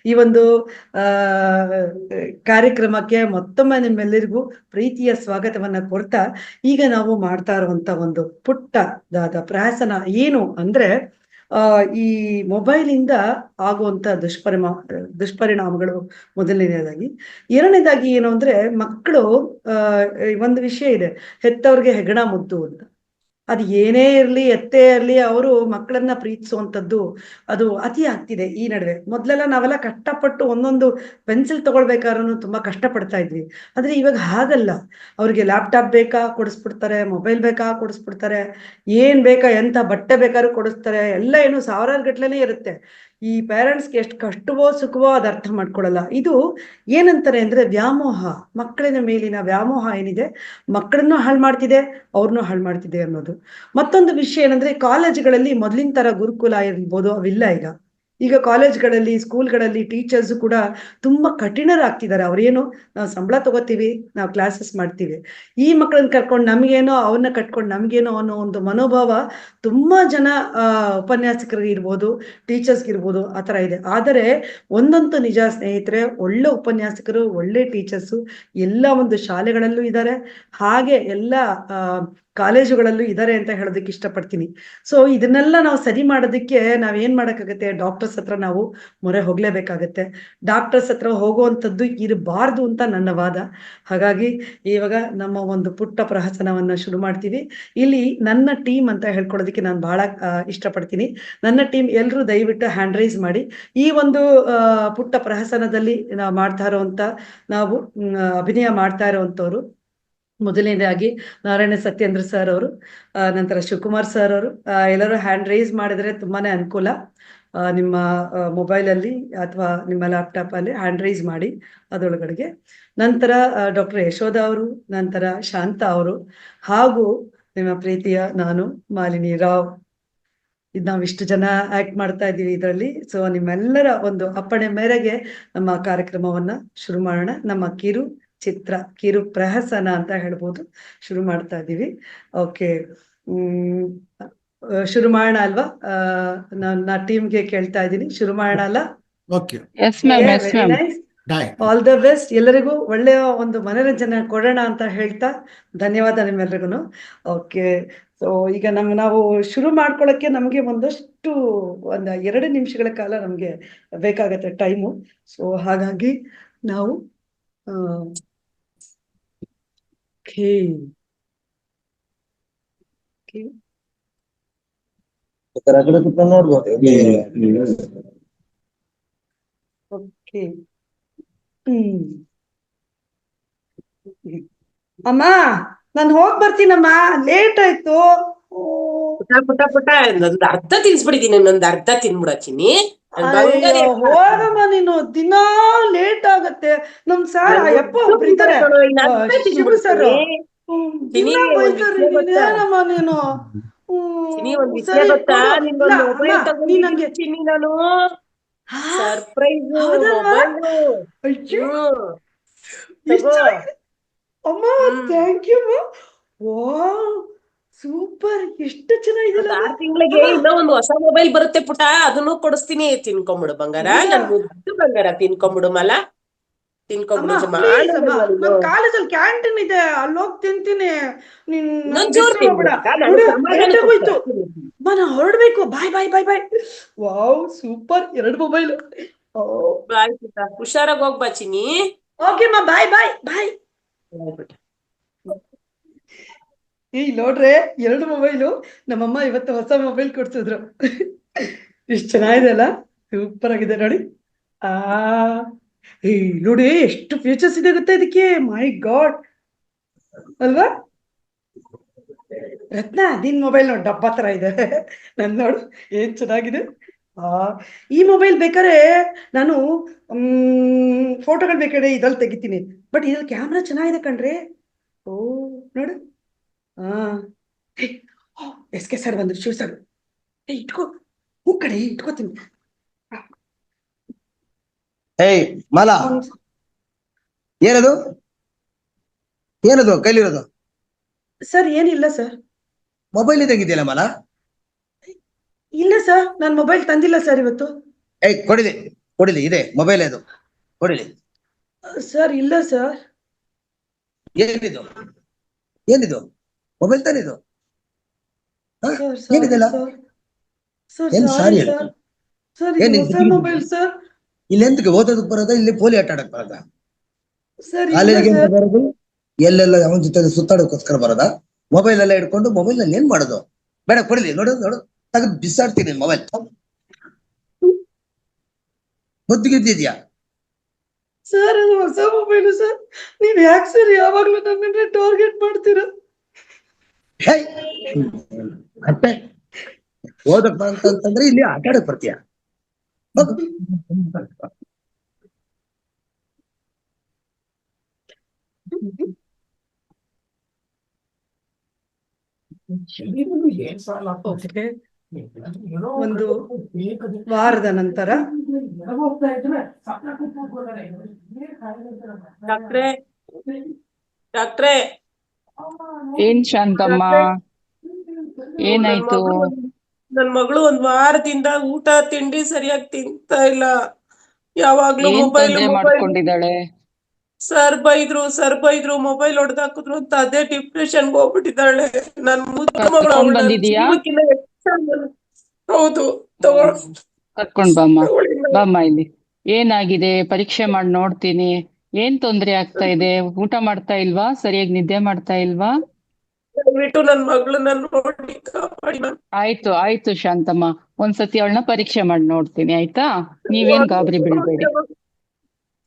ಈ ಒಂದು ಆ ಕಾರ್ಯಕ್ರಮಕ್ಕೆ ಮತ್ತೊಮ್ಮೆ ನಿಮ್ಮೆಲ್ಲರಿಗೂ ಪ್ರೀತಿಯ ಸ್ವಾಗತವನ್ನ ಕೊಡ್ತಾ, ಈಗ ನಾವು ಮಾಡ್ತಾ ಇರುವಂತ ಒಂದು ಪುಟ್ಟದಾದ ಪ್ರಹಸನ ಏನು ಅಂದ್ರೆ ಈ ಮೊಬೈಲ್ ಇಂದ ಆಗುವಂತ ದುಷ್ಪರಿಣಾಮಗಳು ಮೊದಲನೇದಾಗಿ. ಎರಡನೇದಾಗಿ ಏನು ಅಂದ್ರೆ ಮಕ್ಕಳು ಒಂದು ವಿಷಯ ಇದೆ, ಹೆತ್ತವ್ರಿಗೆ ಹೆಗಣ ಮುದ್ದು ಅಂತ. ಅದು ಏನೇ ಇರ್ಲಿ, ಎತ್ತೇ ಇರ್ಲಿ, ಅವರು ಮಕ್ಕಳನ್ನ ಪ್ರೀತಿಸುವಂಥದ್ದು ಅದು ಅತಿ ಆಗ್ತಿದೆ ಈ ನಡುವೆ. ಮೊದ್ಲೆಲ್ಲ ನಾವೆಲ್ಲ ಕಷ್ಟಪಟ್ಟು ಒಂದೊಂದು ಪೆನ್ಸಿಲ್ ತಗೊಳ್ಬೇಕಾದ್ರೂ ತುಂಬಾ ಕಷ್ಟಪಡ್ತಾ ಇದ್ವಿ. ಆದ್ರೆ ಇವಾಗ ಹಾಗಲ್ಲ. ಅವ್ರಿಗೆ ಲ್ಯಾಪ್ಟಾಪ್ ಬೇಕಾ ಕೊಡಿಸ್ಬಿಡ್ತಾರೆ, ಮೊಬೈಲ್ ಬೇಕಾ ಕೊಡಿಸ್ಬಿಡ್ತಾರೆ, ಏನ್ ಬೇಕಾ ಎಂತ ಬಟ್ಟೆ ಬೇಕಾದ್ರೂ ಕೊಡಿಸ್ತಾರೆ. ಎಲ್ಲ ಏನು ಸಾವಿರಾರು ಗಟ್ಲೆನೇ ಇರುತ್ತೆ. ಈ ಪೇರೆಂಟ್ಸ್ಗೆ ಎಷ್ಟು ಕಷ್ಟವೋ ಸುಖವೋ ಅದು ಅರ್ಥ ಮಾಡ್ಕೊಳಲ್ಲ. ಇದು ಏನಂತಾರೆ ಅಂದ್ರೆ ವ್ಯಾಮೋಹ, ಮಕ್ಕಳಿನ ಮೇಲಿನ ವ್ಯಾಮೋಹ ಏನಿದೆ ಮಕ್ಕಳನ್ನು ಹಾಳು ಮಾಡ್ತಿದೆ, ಅವ್ರನ್ನೂ ಹಾಳು ಮಾಡ್ತಿದೆ ಅನ್ನೋದು. ಮತ್ತೊಂದು ವಿಷಯ ಏನಂದ್ರೆ ಕಾಲೇಜುಗಳಲ್ಲಿ ಮೊದಲಿನ ತರ ಗುರುಕುಲ ಇರ್ಬೋದು, ಅವಿಲ್ಲ ಈಗ. ಈಗ ಕಾಲೇಜ್ಗಳಲ್ಲಿ, ಸ್ಕೂಲ್ಗಳಲ್ಲಿ ಟೀಚರ್ಸ್ ಕೂಡ ತುಂಬಾ ಕಠಿಣರಾಗ್ತಿದ್ದಾರೆ. ಅವ್ರೇನು, ನಾವು ಸಂಬಳ ತಗೋತೀವಿ, ನಾವು ಕ್ಲಾಸಸ್ ಮಾಡ್ತೀವಿ, ಈ ಮಕ್ಕಳನ್ನ ಕರ್ಕೊಂಡು ನಮ್ಗೇನೋ, ಅವನ್ನ ಕಟ್ಕೊಂಡು ನಮ್ಗೇನೋ ಅನ್ನೋ ಒಂದು ಮನೋಭಾವ ತುಂಬಾ ಜನ ಉಪನ್ಯಾಸಕರಿಗೆ ಇರ್ಬೋದು, ಟೀಚರ್ಸ್ಗೆ ಇರ್ಬೋದು, ಆ ಥರ ಇದೆ. ಆದರೆ ಒಂದಂತೂ ನಿಜ ಸ್ನೇಹಿತರೆ, ಒಳ್ಳೆ ಉಪನ್ಯಾಸಕರು, ಒಳ್ಳೆ ಟೀಚರ್ಸು ಎಲ್ಲ ಒಂದು ಶಾಲೆಗಳಲ್ಲೂ ಇದ್ದಾರೆ, ಹಾಗೆ ಎಲ್ಲ ಕಾಲೇಜುಗಳಲ್ಲೂ ಇದ್ದಾರೆ ಅಂತ ಹೇಳೋದಕ್ಕೆ ಇಷ್ಟಪಡ್ತೀನಿ. ಸೊ ಇದನ್ನೆಲ್ಲ ನಾವು ಸರಿ ಮಾಡೋದಕ್ಕೆ ನಾವೇನ್ ಮಾಡೋಕ್ಕಾಗತ್ತೆ, ಡಾಕ್ಟರ್ಸ್ ಹತ್ರ ನಾವು ಮೊರೆ ಹೋಗ್ಲೇಬೇಕಾಗತ್ತೆ. ಡಾಕ್ಟರ್ಸ್ ಹತ್ರ ಹೋಗುವಂಥದ್ದು ಇರಬಾರ್ದು ಅಂತ ನನ್ನ ವಾದ. ಹಾಗಾಗಿ ಇವಾಗ ನಮ್ಮ ಒಂದು ಪುಟ್ಟ ಪ್ರಹಸನವನ್ನ ಶುರು ಮಾಡ್ತೀವಿ. ಇಲ್ಲಿ ನನ್ನ ಟೀಮ್ ಅಂತ ಹೇಳ್ಕೊಳ್ಳೋದಕ್ಕೆ ನಾನು ಬಹಳ ಇಷ್ಟಪಡ್ತೀನಿ. ನನ್ನ ಟೀಮ್ ಎಲ್ಲರೂ ದಯವಿಟ್ಟು ಹ್ಯಾಂಡ್ ರೈಸ್ ಮಾಡಿ. ಈ ಒಂದು ಪುಟ್ಟ ಪ್ರಹಸನದಲ್ಲಿ ನಾವು ಮಾಡ್ತಾ ಇರೋವಂಥ, ನಾವು ಅಭಿನಯ ಮಾಡ್ತಾ ಇರೋವಂಥವ್ರು, ಮೊದಲನೇದಾಗಿ ನಾರಾಯಣ ಸತ್ಯೇಂದ್ರ ಸರ್ ಅವರು, ನಂತರ ಶಿವಕುಮಾರ್ ಸರ್ ಅವರು. ಎಲ್ಲರೂ ಹ್ಯಾಂಡ್ ರೈಸ್ ಮಾಡಿದ್ರೆ ತುಂಬಾನೇ ಅನುಕೂಲ. ನಿಮ್ಮ ಮೊಬೈಲಲ್ಲಿ ಅಥವಾ ನಿಮ್ಮ ಲ್ಯಾಪ್ಟಾಪ್ ಅಲ್ಲಿ ಹ್ಯಾಂಡ್ ರೈಸ್ ಮಾಡಿ ಅದರೊಳಗಡೆಗೆ. ನಂತರ ಡಾಕ್ಟರ್ ಯಶೋಧ ಅವರು, ನಂತರ ಶಾಂತ ಅವರು, ಹಾಗೂ ನಿಮ್ಮ ಪ್ರೀತಿಯ ನಾನು ಮಾಲಿನಿ ರಾವ್. ಇದು ನಾವಿಷ್ಟು ಜನ ಆಕ್ಟ್ ಮಾಡ್ತಾ ಇದ್ದೀವಿ ಇದರಲ್ಲಿ. ಸೊ ನಿಮ್ಮೆಲ್ಲರ ಒಂದು ಅಪ್ಪಣೆ ಮೇರೆಗೆ ನಮ್ಮ ಕಾರ್ಯಕ್ರಮವನ್ನ ಶುರು ಮಾಡೋಣ. ನಮ್ಮ ಕಿರು ಪ್ರಹಸನ ಅಂತ ಹೇಳ್ಬೋದು, ಶುರು ಮಾಡ್ತಾ ಇದ್ದೀವಿ. ಓಕೆ, ಶುರು ಮಾಡೋಣ ಅಲ್ವಾ? ನನ್ನ ಟೀಮ್ಗೆ ಕೇಳ್ತಾ ಇದ್ದೀನಿ, ಶುರು ಮಾಡೋಣ ಅಲ್ಲ? Very nice, all the best. ಎಲ್ಲರಿಗೂ ಒಳ್ಳೆಯ ಒಂದು ಮನೋರಂಜನೆ ಕೊಡೋಣ ಅಂತ ಹೇಳ್ತಾ ಧನ್ಯವಾದ ನಿಮ್ಮೆಲ್ರಿಗೂ. ಓಕೆ, ಸೊ ಈಗ ನಾವು ಶುರು ಮಾಡ್ಕೊಳ್ಳೋಕ್ಕೆ ನಮಗೆ ಒಂದಷ್ಟು 2 ನಿಮಿಷಗಳ ಕಾಲ ನಮಗೆ ಬೇಕಾಗತ್ತೆ ಟೈಮು. ಸೊ ಹಾಗಾಗಿ ನಾವು ನೋಡ್ಬೋದು. ಓಕೆ, ಅಮ್ಮ ನಾನು ಹೋಗ್ ಬರ್ತೀನಮ್ಮ, ಲೇಟ್ ಆಯ್ತು. ಪುಟ ಇನ್ನೊಂದ್ ಅರ್ಧ ತಿನ್ಸ್ಬಿಟ್ಟಿದೀನಿ, ಇನ್ನೊಂದ್ ಅರ್ಧ ತಿನ್ಬಿಡಚ್ಚಿನಿ. ಹೋಗಮ್ಮ ನೀನು, ದಿನಾ ಲೇಟ್ ಆಗತ್ತೆ. ನಮ್ ಸಾರ್ ಅಯ್ಯಪ್ಪ ಒಬ್ರು ಇದ್ದಾರೆ, ಶಿವು ಸರ್, ದಿನ ಬೈತಾರೆ. ನೀನೇನಮ್ಮ ನೀನು? ಸರಿ ನೀ ನಂಗೆ ಸರ್ಪ್ರೈಸ್ ಅಮ್ಮ, ಥ್ಯಾಂಕ್ ಯು. ವಾವ್, ಸೂಪರ್, ಎಷ್ಟು ಚೆನ್ನಾಗಿದೆ. 6 ತಿಂಗಳಿಗೆ ಇನ್ನೂ ಒಂದು ಹೊಸ ಮೊಬೈಲ್ ಬರುತ್ತೆ ಪುಟ, ಅದನ್ನು ಕೊಡಿಸ್ತೀನಿ. ತಿನ್ಕೊಂಬಿಡು ಬಂಗಾರ, ನನ್ ಮುದ್ದು ಬಂಗಾರ, ತಿನ್ಕೊಂಬಿಡು ಮಲ, ತಿನ್ಕೊಂಬಿಡು. ಕಾಲೇಜಲ್ಲಿ ಕ್ಯಾಂಟೀನ್ ಇದೆ, ಅಲ್ಲಿ ಹೋಗಿ ತಿಂತೀನಿ. ಹೊರಡ್ಬೇಕು. Bye bye bye bye. Wow, super, 2 mobile. Bye ಪುಟ, ಹುಷಾರಾಗಿ ಹೋಗ್ಬಾ ಚಿನ್ನಿ. ಓಕೆ ಮಾ, ಬಾಯ್ ಬಾಯ್ ಬಾಯ್. ಈ ನೋಡ್ರೆ 2 ಮೊಬೈಲು. ನಮ್ಮಮ್ಮ ಇವತ್ತು ಹೊಸ ಮೊಬೈಲ್ ಕೊಡ್ಸಿದ್ರು. ಇಷ್ಟು ಚೆನ್ನಾಗಿದೆ ಅಲ್ಲ, ಸೂಪರ್ ಆಗಿದೆ ನೋಡಿ. ನೋಡಿ ಎಷ್ಟು ಫೀಚರ್ಸ್ ಇದೆ ಗೊತ್ತಾ ಇದಕ್ಕೆ. ಮೈ ಗಾಡ್ ಅಲ್ವಾ ರತ್ನ? ನಿನ್ ಮೊಬೈಲ್ ನೋಡಿ, ಡಬ್ಬ ತರ ಇದೆ. ನನ್ ನೋಡು ಏನ್ ಚೆನ್ನಾಗಿದೆ. ಈ ಮೊಬೈಲ್ ಬೇಕಾದ್ರೆ ನಾನು ಫೋಟೋಗಳು ಬೇಕಾದ್ರೆ ಇದ್ರಲ್ಲಿ ತೆಗಿತೀನಿ, ಬಟ್ ಇದ್ರಲ್ಲಿ ಕ್ಯಾಮ್ರಾ ಚೆನ್ನಾಗಿದೆ ಕಣ್ರಿ. ಓ ನೋಡು. ಎಸ್ ಕೆ ಸರ್ ಬಂದ್ರು, ಶಿವ ಸರ್. ಇಟ್ಕೋ, ಕಡೆ ಇಟ್ಕೋತೀನಿ. ಮಾಲ, ಏನದು ಏನದು ಕೈಲಿರೋದು? ಸರ್ ಏನಿಲ್ಲ ಸರ್. ಮೊಬೈಲ್ ತೆಗಿದ್ಯಲ್ಲ ಮಾಲಾ? ಇಲ್ಲ ಸರ್, ನಾನು ಮೊಬೈಲ್ ತಂದಿಲ್ಲ ಸರ್ ಇವತ್ತು. ಕೊಡಿದೆ, ಕೊಡಿಲಿ, ಇದೆ ಮೊಬೈಲ್ ಅದು, ಕೊಡಿಲಿ. ಸರ್ ಇಲ್ಲ ಸರ್. ಏನಿದು ಏನಿದು ಮೊಬೈಲ್ ತಾನೇ ಇದು? ಹ? ಸರ್ ಸಾರಿ ಏನಿದೆಲ್ಲ? ಸರ್. ಸರ್ ಏನ್ ಸಾರಿ ಸಾರಿ ಹೇಳು? ಸರ್. ಸರ್ ಇದು ಏನ್ ಹೊಸ ಮೊಬೈಲ್ ಸರ್. ಇಲ್ಲಿ ಎಂತಕ್ಕೆ ಓದೋದಕ್ಕೆ ಬರೋದ, ಇಲ್ಲಿ ಪೋಲಿ ಆಟ ಆಡಕ್ ಬರೋದ? ಸರ್ ಇಲ್ಲ ಕಾಲೇಜ್ಗೆ ಅಂತ ಸರ್. ಬರೋದು, ಎಲ್ಲೆಲ್ಲ ಅವನ ಜೊತೆ ಸುತ್ತಾಡೋಕೋಸ್ಕರ ಬರೋದ? ಮೊಬೈಲ್ ಎಲ್ಲ ಇಟ್ಕೊಂಡು ಮೊಬೈಲ್ ನಲ್ಲಿ ಏನ್ ಮಾಡೋದು? ಬೇಡ, ಕೊಡಿಲಿ. ನೋಡು ನೋಡು, ತೆಗೆದು ಬಿಸಾಡ್ತೀನಿ ಮೊಬೈಲ್. ಬುದ್ಧಿಗಿದ್ದಿದ್ಯಾ? ಸರ್ ಅದು ಹೊಸ ಮೊಬೈಲು ಸರ್. ನೀವ್ ಯಾಕೆ ಸರ್ ಯಾವಾಗ್ಲೂ ನನ್ನನ್ನೇ ಟಾರ್ಗೆಟ್ ಮಾಡ್ತೀರಾ? ಹೇ ಅಟ್ಟೆ ಓದಕ್ ಅಂತಂದ್ರೆ ಇಲ್ಲಿ ಆಟ ಆಡಕ್ ಬರ್ತೀಯ? ಓಕೆ. ಒಂದು ವಾರದ ನಂತರ ಡಾಕ್ಟ್ರೇ ಡಾಕ್ಟ್ರೇ ಏನ್ ಶಾಂತಮ್ಮ, ಏನಾಯ್ತು? ನನ್ ಮಗಳು ಒಂದ್ ವಾರದಿಂದ ಊಟ ತಿಂಡಿ ಸರಿಯಾಗಿ ತಿಂತಾ ಇಲ್ಲ. ಯಾವಾಗ್ಲೂ ಏನ್ ಮೊಬೈಲ್ ತೊಂದ್ರೆ ಮೊಬೈಲ್. ಮಾಡ್ಕೊಂಡಿದ್ದಾಳೆ? ಸರ್ ಬೈದ್ರು ಮೊಬೈಲ್ ಹೊಡೆದಾಕಿದ್ರು ಅಂತ ಅದೇ ಡಿಪ್ರೆಷನ್ ಹೋಗ್ಬಿಟ್ಟಿದ್ದಾಳೆ. ನನ್ ಮುದ್ದು ಮಗಳು, ಕರ್ಕೊಂಡ್ ಅವಳು ನನ್ ಬಂದಿದೀಯಾ? ಜೀವಕ್ಕಿಂತ ಹೆಚ್ಚಾಗಿ. ಹೌದು, ಕರ್ಕೊಂಡ್ ಬಾಮ್ಮ, ತಗೊಳ್ಳಿ. ಬಾಮ್ಮ ಇಲ್ಲಿ. ಏನಾಗಿದೆ ಪರೀಕ್ಷೆ ಮಾಡಿ ನೋಡ್ತೀನಿ. ಏನ್ ತೊಂದ್ರೆ ಆಗ್ತಾ ಇದೆ? ಊಟ ಮಾಡ್ತಾ ಇಲ್ವಾ? ಸರಿಯಾಗಿ ನಿದ್ದೆ ಮಾಡ್ತಾ ಇಲ್ವಾ? ದಯವಿಟ್ಟು ನನ್ ಮಗಳನ್ನ ನೋಡಿ ಕಾಪಾಡಿ ಮ್ಯಾಮ್. ಆಯ್ತು ಆಯ್ತು ಶಾಂತಮ್ಮ, ಒಂದ್ಸತಿ ಅವಳನ್ನ ಪರೀಕ್ಷೆ ಮಾಡಿ ನೋಡ್ತೀನಿ, ಆಯ್ತಾ? ನೀವೇನ್ ಗಾಬರಿ ಬೀಳ್ಬೇಡಿ.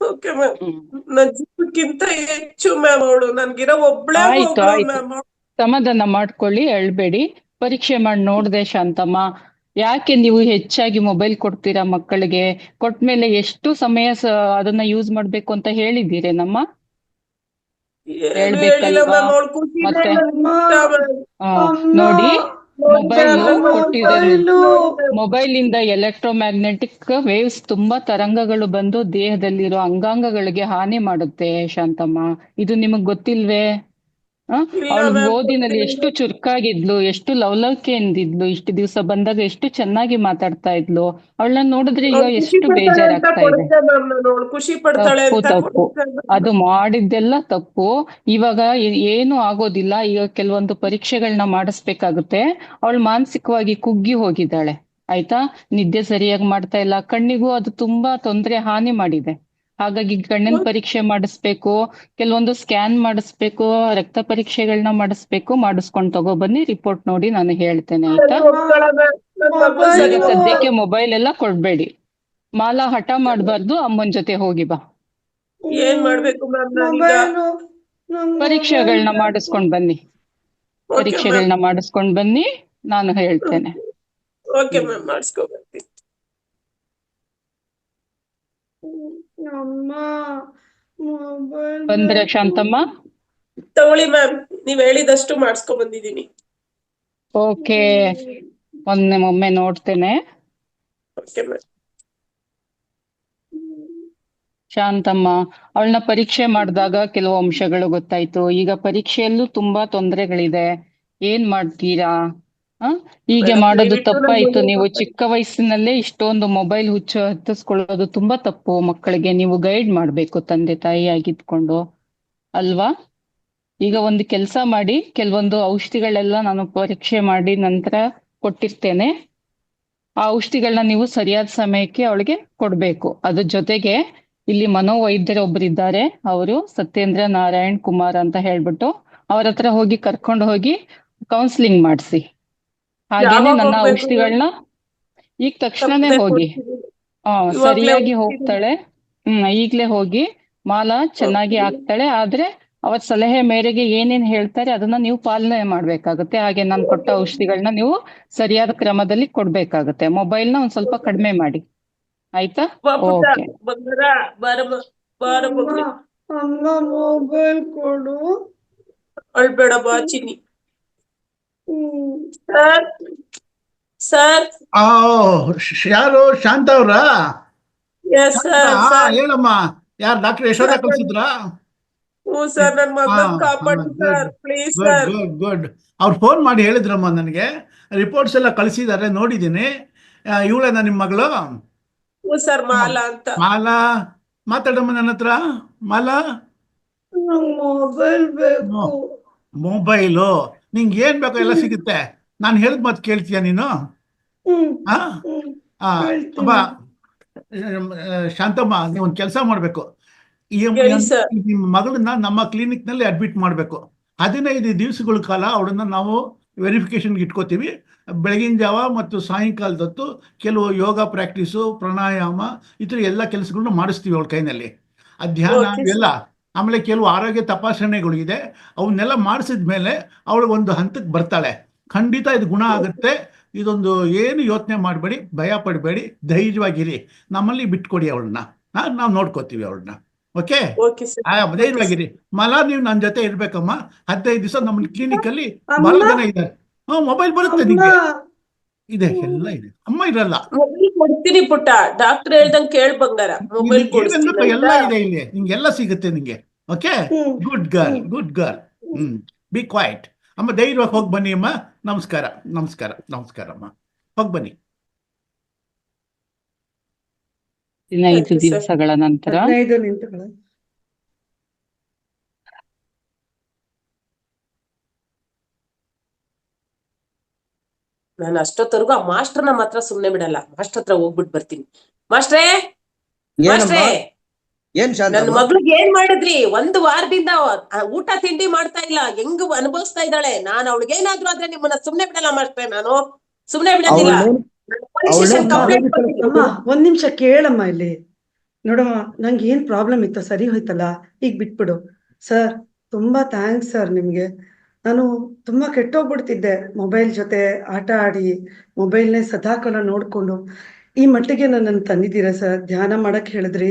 Okay ma'am. ಹ್ಮ್. ನನ್ ಜೀವಕ್ಕಿಂತ ಹೆಚ್ಚು ಮ್ಯಾಮ್ ಅವಳು. ನನ್ಗಿರೋ ಒಬ್ಳೇ ಆಯ್ತು ಒಬ್ಳು ಆಯ್ತು, ಮ್ಯಾಮ್. ಸಮಾಧಾನ ಮಾಡ್ಕೊಳ್ಳಿ, ಅಳ್ಬೇಡಿ. ಪರೀಕ್ಷೆ ಮಾಡಿ ನೋಡ್ದೆ ಶಾಂತಮ್ಮ. ಯಾಕೆ ನೀವು ಹೆಚ್ಚಾಗಿ ಮೊಬೈಲ್ ಕೊಡ್ತೀರಾ ಮಕ್ಕಳಿಗೆ? ಕೊಟ್ಮೇಲೆ ಎಷ್ಟು ಸಮಯ ಅದನ್ನ ಯೂಸ್ ಮಾಡ್ಬೇಕು ಅಂತ ಹೇಳಿದ್ದೀರೇನಮ್ಮ? ಏನು ಹೇಳಿಲ್ಲ ಹೇಳ್ಬೇಕಲ್ವಾ? ಮ್ಯಾಮ್. ಅವಳು ಖುಷಿನೇ ಮತ್ತೆ? ನನ್ಗೆ ಇಷ್ಟ ಮ್ಯಾಮ್. ಆ, ಅಮ್ಮ, ನೋಡಿ, ಮೊಬೈಲ್ ಕೊಟ್ಟಿದ್ದೇನೆ. ಮೊಬೈಲು. ಮೊಬೈಲ್ ಇಂದ ಎಲೆಕ್ಟ್ರೋಮ್ಯಾಗ್ನೆಟಿಕ್ ವೇವ್ಸ್, ತುಂಬಾ ತರಂಗಗಳು ಬಂದು ದೇಹದಲ್ಲಿರೋ ಅಂಗಾಂಗಗಳಿಗೆ ಹಾನಿ ಮಾಡುತ್ತೆ ಶಾಂತಮ್ಮ. ಇದು ನಿಮಗ್ ಗೊತ್ತಿಲ್ವೇ? ಇಲ್ಲ ಅವಳು ಮ್ಯಾಮ್, ಓದಿನಲ್ಲಿ ಎಷ್ಟು ಚುರುಕಾಗಿದ್ಲು, ಎಷ್ಟು ಲವಲವಿಕೆಯಿಂದಿದ್ಲು. ಇಷ್ಟು ದಿವಸ ಬಂದಾಗ ಎಷ್ಟು ಚೆನ್ನಾಗಿ ಮಾತಾಡ್ತಾ ಇದ್ಲು. ಅವಳನ್ನ ನೋಡಿದ್ರೆ ಈಗ ಅವ್ಳು ಖುಷಿ ಎಷ್ಟು ಪಡ್ತಾಳೆ ಅಂತ ಬೇಜಾರಾಗ್ತಾ ಇದೆ. ಕೊಡ್ತೆ ಮ್ಯಾಮ್. ನಾನು ಅವಳು ಖುಷಿ ಪಡ್ತಾಳೆ ತಪ್ಪು ಅಂತ ತಪ್ಪು, ಕೊಡ್ತೆ ಮ್ಯಾಮ್. ಅದು ಮಾಡಿದ್ದೆಲ್ಲ ತಪ್ಪು. ಇವಾಗ ಏನು ಆಗೋದಿಲ್ಲ. ಈಗ ಕೆಲವೊಂದು ಪರೀಕ್ಷೆಗಳನ್ನ ಮಾಡಿಸ್ಬೇಕಾಗುತ್ತೆ. ಅವಳು ಮಾನಸಿಕವಾಗಿ ಕುಗ್ಗಿ ಹೋಗಿದ್ದಾಳೆ, ಆಯ್ತಾ? ನಿದ್ದೆ ಸರಿಯಾಗಿ ಮಾಡ್ತಾ ಇಲ್ಲ, ಕಣ್ಣಿಗೂ ಅದು ತುಂಬಾ ತೊಂದರೆ, ಹಾನಿ ಮಾಡಿದೆ. ಹಾಗಾಗಿ ಕಣ್ಣಿನ ಪರೀಕ್ಷೆ ಮಾಡಿಸ್ಬೇಕು, ಕೆಲವೊಂದು ಸ್ಕ್ಯಾನ್ ಮಾಡಿಸ್ಬೇಕು, ರಕ್ತ ಪರೀಕ್ಷೆಗಳನ್ನ ಮಾಡಿಸ್ಬೇಕು. ಮಾಡಿಸ್ಕೊಂಡು ತಗೊಬನ್ನಿ, ರಿಪೋರ್ಟ್ ನೋಡಿ ನಾನು ಹೇಳ್ತೇನೆ, ಆಯ್ತಾ? ನನ್ಗೆ ಒಪ್ಕೊಳ ಮ್ಯಾಮ್. ನನ್ ಮಗಳು ಈಗ ಸರಿ ಮೊಬೈಲು. ಸದ್ಯಕ್ಕೆ ಮೊಬೈಲ್ ಎಲ್ಲ ಕೊಡ್ಬೇಡಿ. ಮಾಲಾ ಹಠ ಮಾಡ್ಬಾರ್ದು, ಅಮ್ಮನ್ ಜೊತೆ ಹೋಗಿ ಬಾ. ಏನ್ ಮಾಡ್ಬೇಕು ಮ್ಯಾಮ್ ನಾನೀಗ? ಮೊಬೈಲು. ಪರೀಕ್ಷೆಗಳನ್ನ ಮಾಡಿಸ್ಕೊಂಡ್ ಬನ್ನಿ, ಓಕೆ ಮ್ಯಾಮ್. ಪರೀಕ್ಷೆಗಳನ್ನ ಮಾಡಿಸ್ಕೊಂಡ್ ಬನ್ನಿ, ನಾನು ಹೇಳ್ತೇನೆ. ಓಕೆ ಮ್ಯಾಮ್, ಮಾಡಿಸ್ಕೊ ಬರ್ತೀನಿ. ಅಮ್ಮ, ಮೊಬೈಲ್ ಬಂದ್ರೆ ಬೇಕು. ಶಾಂತಮ್ಮ? ತಗೊಳ್ಳಿ ಮ್ಯಾಮ್, ನೀವ್ ಹೇಳಿದಷ್ಟು ಮಾಡಿಸ್ಕೊ ಬಂದಿದ್ದೀನಿ. ಓಕೆ, ಒಮ್ಮೆ ನೋಡ್ತೇನೆ. Okay ma'am. ಶಾಂತಮ್ಮ, ಅವಳನ್ನ ಪರೀಕ್ಷೆ ಮಾಡಿದಾಗ ಕೆಲವು ಅಂಶಗಳು ಗೊತ್ತಾಯ್ತು. ಈಗ ಪರೀಕ್ಷೆಯಲ್ಲೂ ತುಂಬಾ ತೊಂದರೆಗಳಿದೆ. ಏನ್ ಮಾಡ್ತೀರಾ? ಹೀಗೆ ಮೇಡಮ್, ಮಾಡೋದು ದಯವಿಟ್ಟು ನನ್ ತಪ್ಪಾಯ್ತು. ಮಗನ್ನ ನೀವು ಕಾಪಾಡಿ. ಚಿಕ್ಕ ವಯಸ್ಸಿನಲ್ಲೇ ಇಷ್ಟೊಂದು ಮೊಬೈಲ್ ಹುಚ್ಚು ಹತ್ತಿಸ್ಕೊಳ್ಳೋದು ತುಂಬಾ ತಪ್ಪು. ಮಕ್ಕಳಿಗೆ ನೀವು ಗೈಡ್ ಮಾಡ್ಬೇಕು, ತಂದೆ ತಾಯಿ ಆಗಿದ್ಕೊಂಡು, ಅಲ್ವಾ? ಈಗ ಒಂದು ಕೆಲಸ ಮಾಡಿ, ಕೆಲವೊಂದು ಔಷಧಿಗಳೆಲ್ಲ ನಾನು ಪರೀಕ್ಷೆ ಮಾಡಿ ನಂತರ ಕೊಟ್ಟಿರ್ತೇನೆ. ಆ ಔಷಧಿಗಳನ್ನ ನೀವು ಸರಿಯಾದ ಸಮಯಕ್ಕೆ ಅವಳಿಗೆ ಕೊಡ್ಬೇಕು. ಅದ್ರ ಜೊತೆಗೆ ಇಲ್ಲಿ ಮನೋವೈದ್ಯರೊಬ್ಬರಿದ್ದಾರೆ, ಅವರು ಸತ್ಯೇಂದ್ರ ನಾರಾಯಣ್ ಕುಮಾರ್ ಅಂತ ಹೇಳ್ಬಿಟ್ಟು, ಅವ್ರ ಹತ್ರ ಹೋಗಿ ಕರ್ಕೊಂಡು ಹೋಗಿ ಕೌನ್ಸಿಲಿಂಗ್ ಮಾಡಿಸಿ. ಹಾಗೇನೆ ಯಾವಾಗ ನನ್ನ ಹೋಗ್ಬೇಕು? ಔಷಧಿಗಳನ್ನ ಈಗ ತಕ್ಷಣನೇ ತಪ್ಪದೆ ಹೋಗಿ. ಕೊಡ್ತೀನಿ. ಇವಾಗ್ಲೇ ಸರಿಯಾಗಿ ಹೋಗ್ತೀನಿ. ಹೋಗ್ತಾಳೆ. ಈಗ್ಲೇ ಹೋಗಿ. ಮಾಲಾ ಚೆನ್ನಾಗಿ ಆಗ್ತಾಳೆ. ಆದ್ರೆ ಅವರ ಸಲಹೆ ಮೇರೆಗೆ ಏನೇನ್ ಹೇಳ್ತಾರೆ ಅದನ್ನ ನೀವು ಪಾಲನೆ ಮಾಡ್ಬೇಕಾಗುತ್ತೆ. ಹಾಗೆ ನಾನು ಕೊಟ್ಟ ಔಷಧಿಗಳನ್ನ ನೀವು ಸರಿಯಾದ ಕ್ರಮದಲ್ಲಿ ಕೊಡ್ಬೇಕಾಗುತ್ತೆ. ಮೊಬೈಲ್ನ ಒಂದ್ ಸ್ವಲ್ಪ ಕಡಿಮೆ ಮಾಡಿ, ಆಯ್ತಾ? ಬಾ ಪುಟ್ಟ, ಓಕೆ. ಬಂಗಾರ, ಬಾರ ಮಗಳು. ಅಮ್ಮ ಮೊಬೈಲ್ ಕೊಡು. ಅಳ್ಬೇಡ, ಬಾ ಚಿನ್ನಿ. Sir sir. ಯಾರು? ಶಾಂತ ಅವ್ರಾ? Yes sir. ಸರ್ ಹೇಳಮ್ಮ, ಯಾರು? ಡಾಕ್ಟರ್ ಯಶೋಧ ಕಳ್ಸಿದ್ರಾ? ಹ್ಞೂ ಸರ್, ನನ್ ಮಗನ್ ಕಾಪಾಡಿ ಸರ್, ಪ್ಲೀಸ್ ಸರ್. ಗುಡ್. ಅವ್ರು ಫೋನ್ ಮಾಡಿ ಹೇಳಿದ್ರಮ್ಮ ನನಗೆ. ರಿಪೋರ್ಟ್ಸ್ ಎಲ್ಲ ಕಳಿಸಿದ್ದಾರೆ, ನೋಡಿದ್ದೀನಿ. ಇವಳೇನಾ ನಿಮ್ಮ ಮಗಳು? ಸರ್ ಮಾಲಾ ಅಂತ. ಮಾಲಾ, ಮಾತಾಡಮ್ಮ ನನ್ನ ಹತ್ರ. ಮಾಲಾ, ಮೊಬೈಲ್ ಬೇಕು. ಮೊಬೈಲು ನಿಂಗೆ ಏನ್ ಬೇಕೋ ಎಲ್ಲ ಸಿಗುತ್ತೆ. ನಾನು ಹೇಳಿದ ಮಾತು ಕೇಳ್ತೀಯ ನೀನು? ಹ್ಮ್ ಆ ಹ್ಮ್ ಆ, ಅಮ್ಮ ಹೇಳ್ತೀನಿ. ಶಾಂತಮ್ಮ, ನೀವು ಒಂದು ಕೆಲಸ ಮಾಡಬೇಕು. ಈ ಹೇಳಿ ಸರ್. ನಿಮ್ಮ ಮಗಳನ್ನ ನಮ್ಮ ಕ್ಲಿನಿಕ್ ನಲ್ಲಿ ಅಡ್ಮಿಟ್ ಮಾಡಬೇಕು. 15 ದಿವಸಗಳ ಕಾಲ ಅವಳನ್ನ ನಾವು ವೆರಿಫಿಕೇಶನ್ಗೆ ಇಟ್ಕೋತೀವಿ. ಬೆಳಗಿನ ಜಾವ ಮತ್ತು ಸಾಯಂಕಾಲದೊತ್ತು ಕೆಲವು ಯೋಗ ಪ್ರಾಕ್ಟೀಸು, ಪ್ರಾಣಾಯಾಮ, ಈ ಥರ ಎಲ್ಲ ಕೆಲಸಗಳನ್ನ ಮಾಡಿಸ್ತೀವಿ ಅವಳ ಕೈನಲ್ಲಿ. ಧ್ಯಾನ Okay, ಇವೆಲ್ಲ. ಆಮೇಲೆ ಕೆಲವು ಆರೋಗ್ಯ ತಪಾಸಣೆಗಳು ಇದೆ, ಅವನ್ನೆಲ್ಲ ಮಾಡಿಸಿದ ಮೇಲೆ ಅವಳು ಒಂದು ಹಂತಕ್ಕೆ ಬರ್ತಾಳೆ. ಖಂಡಿತ ಇದು ಗುಣ ಆಗುತ್ತೆ. ಇದೊಂದು ಏನು ಯೋಚನೆ ಮಾಡಬೇಡಿ, ಭಯ ಪಡಬೇಡಿ, ಧೈರ್ಯವಾಗಿರಿ. ನಮ್ಮಲ್ಲಿ ಬಿಟ್ಕೊಡಿ ಅವಳನ್ನ, ನಾವು ನೋಡ್ಕೋತೀವಿ ಅವಳನ್ನ. Okay, okay sir. ಧೈರ್ಯವಾಗಿರಿ. ಮಲಾ, ನೀವು ನನ್ನ ಜೊತೆ ಇರ್ಬೇಕಮ್ಮ. 15 ದಿವಸ ನಮ್ಮ ಕ್ಲಿನಿಕ್ ಅಲ್ಲಿ ಅಮ್ಮ? ಬಹಳ ಜನ ಇದ್ದಾರೆ. ಮೊಬೈಲ್ ಬರುತ್ತೆ ಅಮ್ಮ, ನಿಮ್ಗೆ, ಇದೆ, ಎಲ್ಲ ಇದೆ. ಅಮ್ಮ ಇರಲ್ಲ. ಮೊಬೈಲ್ ಕೊಡ್ತೀನಿ ಪುಟ್ಟ, ಡಾಕ್ಟರ್ ಹೇಳ್ದಂಗ್ ಕೇಳ್ ಬಂಗಾರ. ಮೊಬೈಲ್ ನಿಮ್ಗೆ ಏನ್ ಬೇಕೋ ಕೊಡಿಸ್ತೀನಿ ಎಲ್ಲ ಇದೆ ಇಲ್ಲಿ, ನಿಮ್ಗೆ ಎಲ್ಲ ಸಿಗುತ್ತೆ ನಿಂಗೆ. Okay, hmm. Good girl, good girl. Be quiet ಅಮ್ಮ, ಧೈರ್ಯವಾಗಿ ಹೋಗಿ ಬನ್ನಿ ಅಮ್ಮ. ನಮಸ್ಕಾರ, ನಮಸ್ಕಾರ, ನಮಸ್ಕಾರ ಅಮ್ಮ. ಹೋಗಿ ಬನ್ನಿ. 15 ದಿವಸಗಳ ನಂತರ 15 ನಿಮಿಷಗಳು. ನಾನು ಅಷ್ಟೊತ್ತವರೆಗೂ ಆ ಮಾಸ್ಟರ್ನ ಮಾತ್ರ ಸುಮ್ನೆ ಬಿಡಲ್ಲ. ಮಾಸ್ಟರ್ ಹತ್ರ ಹೋಗ್ಬಿಟ್ಟು ಬರ್ತೀನಿ. ಮಾಸ್ಟ್ರೇ, ಏನಮ್ಮ? ಮಾಸ್ಟ್ರೇ, ಏನ್ ನನ್ನ ಶಾಂತಮ್ಮ? ಮಗ್ಳಿಗೆ ಏನ್ ಮಾಡಿದ್ರಿ? 1 ವಾರದಿಂದ ಊಟ ತಿಂಡಿ ಮಾಡ್ತಾ ಇಲ್ಲ, ಹೆಂಗ್ ಅನುಭವಿಸ್ತಾ ಇದ್ದಾಳೆ. ನಾನು ಅವಳಿಗೆ ಏನಾದ್ರು ಆದ್ರೆ ನಿಮ್ಮನ್ನ ಸುಮ್ನೆ ಬಿಡಲ್ಲ ಮಾಸ್ಟ್ರೇ, ನಾನು ಸುಮ್ನೆ ಬಿಡೋದಿಲ್ಲ. ಕಂಪ್ಲೇಂಟ್ ಕೊಡ್ತೀನಿ. ಅಮ್ಮ, ಒಂದ್ ನಿಮಿಷ ಕೇಳಮ್ಮ ಇಲ್ಲಿ. ನೋಡಮ್ಮ, ನಂಗೆ ಏನ್ ಪ್ರಾಬ್ಲಮ್ ಇತ್ತು, ಸರಿ ಹೋಯ್ತಲ್ಲ, ಈಗ ಬಿಟ್ಬಿಡು. ಸರ್, ತುಂಬಾ ಥ್ಯಾಂಕ್ಸ್ ಸರ್ ನಿಮ್ಗೆ. ನಾನು ತುಂಬಾ ಕೆಟ್ಟೋಗ್ಬಿಡ್ತಿದ್ದೆ ಮೊಬೈಲ್ ಜೊತೆ ಆಟ ಆಡಿ, ಮೊಬೈಲ್ನೇ ಸದಾಕಾಲ ನೋಡ್ಕೊಂಡು. ಈ ಮಟ್ಟಿಗೆ ನನ್ನನ್ನು ತಂದಿದ್ದೀರಾ ಸರ್. ಧ್ಯಾನ ಮಾಡಕ್ ಹೇಳಿದ್ರಿ,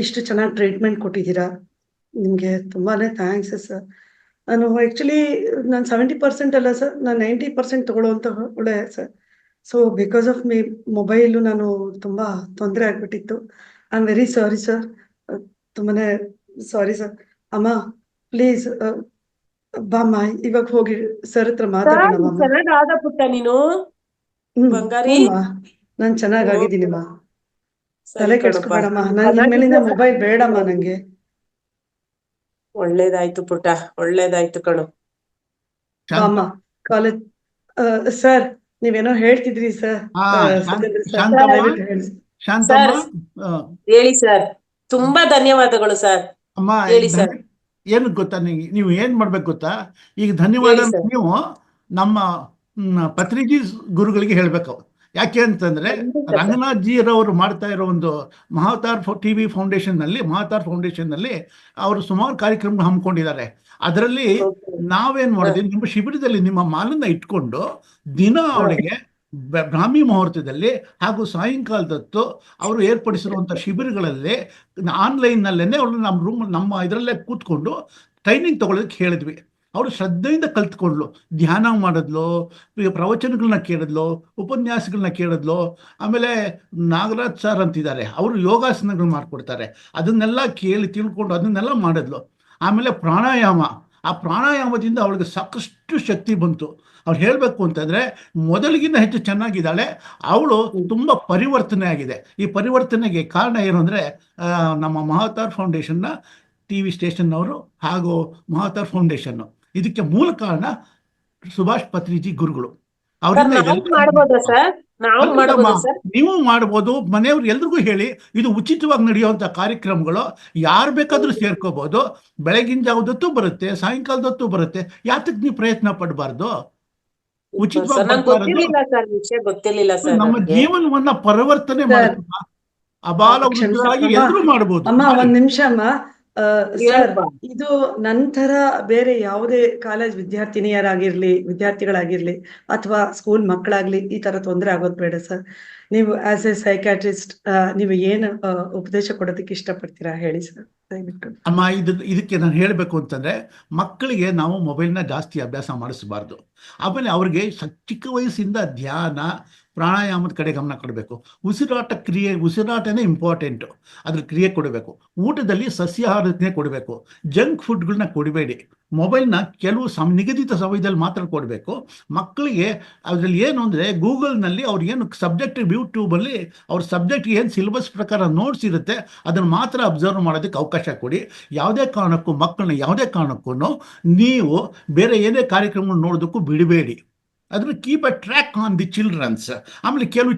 ಇಷ್ಟು ಚೆನ್ನಾಗಿ ಟ್ರೀಟ್ಮೆಂಟ್ ಕೊಟ್ಟಿದ್ದೀರಾ. ನಿಮ್ಗೆ ತುಂಬಾನೇ ಥ್ಯಾಂಕ್ಸ್ ಸರ್. ನಾನು ಆಕ್ಚುಲಿ ನಾನು 70% ಅಲ್ಲ ಸರ್, ನಾನು 90% ತಗೊಳ್ಳುವಂತ ಒಳ್ಳೆ sir. So because of me mobile ನಾನು ತುಂಬಾ ತೊಂದರೆ ಆಗ್ಬಿಟ್ಟಿತ್ತು. I am very sorry sir, ತುಂಬಾನೇ ಸಾರಿ ಸರ್. ಅಮ್ಮ ಪ್ಲೀಸ್ ಬಾಮ್ಮ, ಇವಾಗ ಹೋಗಿ ಸರ್ ಹತ್ರ ಮಾತಾಡೋಣ. ಚೆನ್ನಾಗಾದ ಪುಟ್ಟ ನೀನು ಬಂಗಾರಿ. ನಾನ್ ಚೆನ್ನಾಗಿದ್ದೀನಿಮ್ಮ, ಸರಿ ತಲೆ ಕಣಪ್ಪ. ಕೆಡ್ಸ್ಕೊಬೇಡಮ್ಮ. ನನ್ ಇನ್ಮೇಲಿಂದ ಮೊಬೈಲ್ ಬೇಡಮ್ಮ ನಂಗೆ. ಒಳ್ಳೇದಾಯ್ತು ಪುಟ್ಟ, ಒಳ್ಳೇದಾಯ್ತು ಕಣು. ಅಮ್ಮ ಕಾಲೇಜ್ ಸರ್, ನೀವೇನೋ ಹೇಳ್ತಿದ್ರಿ ಸರ್. ಶಾಂತಮ್ಮ, ಹೇಳಿ ಸರ್. ತುಂಬಾ ಧನ್ಯವಾದಗಳು ಸರ್. ಅಮ್ಮ, ಹೇಳಿ ಸರ್. ಏನು ಗೊತ್ತಾ, ನೀವು ಏನ್ ಮಾಡ್ಬೇಕು ಗೊತ್ತಾ? ಈಗ ಧನ್ಯವಾದ ಹೇಳಿ ಸರ್. ನೀವು ನಮ್ಮ ಪತ್ರಿಜಿ ಗುರುಗಳಿಗೆ ಹೇಳ್ಬೇಕು. ಯಾಕೆ ಅಂತಂದ್ರೆ, ರಂಗನಾಥ್ ಜಿರವರು ಮಾಡ್ತಾ ಇರೋ ಒಂದು ಮಹಾವತಾರ್ ಟಿವಿ ಫೌಂಡೇಶನ್ ನಲ್ಲಿ ಅವರು ಸುಮಾರು ಕಾರ್ಯಕ್ರಮ ಹಮ್ಮಿಕೊಂಡಿದ್ದಾರೆ. ಅದರಲ್ಲಿ ನಾವೇನ್ ಮಾಡಿದ್ವಿ, ನಿಮ್ಮ ಶಿಬಿರದಲ್ಲಿ ನಿಮ್ಮ ಮಾಲನ್ನ ಇಟ್ಕೊಂಡು ದಿನ ಅವಳಿಗೆ ಬ್ರಾಹ್ಮಿ ಮುಹೂರ್ತದಲ್ಲಿ ಹಾಗೂ ಸಾಯಂಕಾಲದತ್ತು ಅವರು ಏರ್ಪಡಿಸಿರುವಂಥ ಶಿಬಿರಗಳಲ್ಲಿ ಆನ್ಲೈನ್ ನಲ್ಲೇನೆ ಅವಳು ನಮ್ಮ ಇದರಲ್ಲೇ ಕೂತ್ಕೊಂಡು ಟ್ರೈನಿಂಗ್ ತಗೊಳ್ಳೋದಕ್ಕೆ ಹೇಳಿದ್ವಿ. ಅವಳು ಶ್ರದ್ಧೆಯಿಂದ ಕಲ್ತ್ಕೊಂಡ್ಲು, ಧ್ಯಾನ ಮಾಡಿದ್ಲು, ಪ್ರವಚನಗಳನ್ನ ಕೇಳಿದ್ಲು, ಉಪನ್ಯಾಸಗಳನ್ನ ಕೇಳಿದ್ಲು. ಆಮೇಲೆ ನಾಗರಾಜ್ ಸರ್ ಅಂತಿದ್ದಾರೆ, ಅವರು ಯೋಗಾಸನಗಳು ಮಾಡ್ಕೊಡ್ತಾರೆ, ಅದನ್ನೆಲ್ಲ ಕೇಳಿ ತಿಳ್ಕೊಂಡು ಅದನ್ನೆಲ್ಲ ಮಾಡಿದ್ಲು. ಆಮೇಲೆ ಪ್ರಾಣಾಯಾಮ, ಆ ಪ್ರಾಣಾಯಾಮದಿಂದ ಅವಳಿಗೆ ಸಾಕಷ್ಟು ಶಕ್ತಿ ಬಂತು. ಅವ್ರು ಹೇಳಬೇಕು ಅಂತಂದರೆ ಮೊದಲಿಗಿಂತ ಹೆಚ್ಚು ಚೆನ್ನಾಗಿದ್ದಾಳೆ. ಅವಳು ತುಂಬ ಪರಿವರ್ತನೆ ಆಗಿದೆ. ಈ ಪರಿವರ್ತನೆಗೆ ಕಾರಣ ಏನು ಅಂದರೆ, ನಮ್ಮ ಮಹಾವತಾರ್ ಫೌಂಡೇಶನ್ನ TV ಸ್ಟೇಷನ್ನವರು ಹಾಗೂ ಮಹಾವತಾರ್ ಫೌಂಡೇಶನ್ನು, ಇದಕ್ಕೆ ಮೂಲ ಕಾರಣ ಸುಭಾಷ್ ಪತ್ರಿಜಿ ಗುರುಗಳು. ಅವರಿಂದ ನೀವು ಮಾಡ್ಬೋದು, ಮನೆಯವ್ರು ಎಲ್ರಿಗೂ ಹೇಳಿ. ಇದು ಉಚಿತವಾಗಿ ನಡೆಯುವಂಥ ಕಾರ್ಯಕ್ರಮಗಳು, ಯಾರು ಬೇಕಾದ್ರೂ ಸೇರ್ಕೋಬಹುದು. ಬೆಳಗಿನ ಜಾವದೊತ್ತು ಬರುತ್ತೆ, ಸಾಯಂಕಾಲದೊತ್ತು ಬರುತ್ತೆ. ಯಾತಕ್ಕೆ ನೀವು ಪ್ರಯತ್ನ ಪಡಬಾರ್ದು? ಉಚಿತವಾಗಿ ನಮ್ಮ ಜೀವನವನ್ನ ಪರಿವರ್ತನೆ ಮಾಡುತ್ತ ಅಬಾಲ ವೃದ್ಧರಾಗಿ ಎಲ್ರೂ ಮಾಡಬಹುದು. ಅಮ್ಮ, ಒಂದ್ ನಿಮಿಷ ಅಮ್ಮ. ಸರ್, ಇದು ನಂತರ ಬೇರೆ ಯಾವುದೇ ಕಾಲೇಜ್ ವಿದ್ಯಾರ್ಥಿಗಳಾಗಿರ್ಲಿ ಅಥವಾ ಸ್ಕೂಲ್ ಮಕ್ಕಳಾಗ್ಲಿ ಈ ತರ ತೊಂದರೆ ಆಗೋದು ಬೇಡ ಸರ್. ನೀವು ಆಸ್ ಎ ಸೈಕ್ಯಾಟ್ರಿಸ್ಟ್ ನೀವು ಏನು ಉಪದೇಶ ಕೊಡೋದಕ್ಕೆ ಇಷ್ಟಪಡ್ತೀರಾ ಹೇಳಿ ಸರ್, ದಯವಿಟ್ಟು. ಅಮ್ಮ, ಇದಕ್ಕೆ ನಾನು ಹೇಳಬೇಕು ಅಂತಂದ್ರೆ, ಮಕ್ಕಳಿಗೆ ನಾವು ಮೊಬೈಲ್ನ ಜಾಸ್ತಿ ಅಭ್ಯಾಸ ಮಾಡಿಸಬಾರ್ದು. ಆಮೇಲೆ ಅವ್ರಿಗೆ ಚಿಕ್ಕ ವಯಸ್ಸಿಂದ ಧ್ಯಾನ, ಪ್ರಾಣಾಯಾಮದ ಕಡೆ ಗಮನ ಕೊಡಬೇಕು. ಉಸಿರಾಟನೇ ಇಂಪಾರ್ಟೆಂಟು, ಅದ್ರ ಕ್ರಿಯೆ ಕೊಡಬೇಕು. ಊಟದಲ್ಲಿ ಸಸ್ಯಾಹಾರನೇ ಕೊಡಬೇಕು. ಜಂಕ್ ಫುಡ್ಗಳನ್ನ ಕೊಡಬೇಡಿ. ಮೊಬೈಲ್ನ ಕೆಲವು ನಿಗದಿತ ಸಮಯದಲ್ಲಿ ಮಾತ್ರ ಕೊಡಬೇಕು. ಮಕ್ಕಳಿಗೆ ಅದರಲ್ಲಿ ಏನು ಅಂದರೆ, ಗೂಗಲ್ನಲ್ಲಿ ಅವ್ರಿಗೇನು ಸಬ್ಜೆಕ್ಟ್ ಯೂಟ್ಯೂಬಲ್ಲಿ ಅವ್ರ ಸಬ್ಜೆಕ್ಟ್ ಏನು ಸಿಲೆಬಸ್ ಪ್ರಕಾರ ನೋಟ್ಸ್ ಇರುತ್ತೆ ಅದನ್ನು ಮಾತ್ರ ಅಬ್ಸರ್ವ್ ಮಾಡೋದಕ್ಕೆ ಅವಕಾಶ ಕೊಡಿ. ಯಾವುದೇ ಕಾರಣಕ್ಕೂ ಮಕ್ಕಳನ್ನ ಯಾವುದೇ ಕಾರಣಕ್ಕೂ ನೀವು ಬೇರೆ ಏನೇ ಕಾರ್ಯಕ್ರಮ ನೋಡೋದಕ್ಕೂ ಬಿಡಬೇಡಿ. ಅದನ್ನು keep a track on the children's. ಆಮೇಲೆ ಕೆಲವು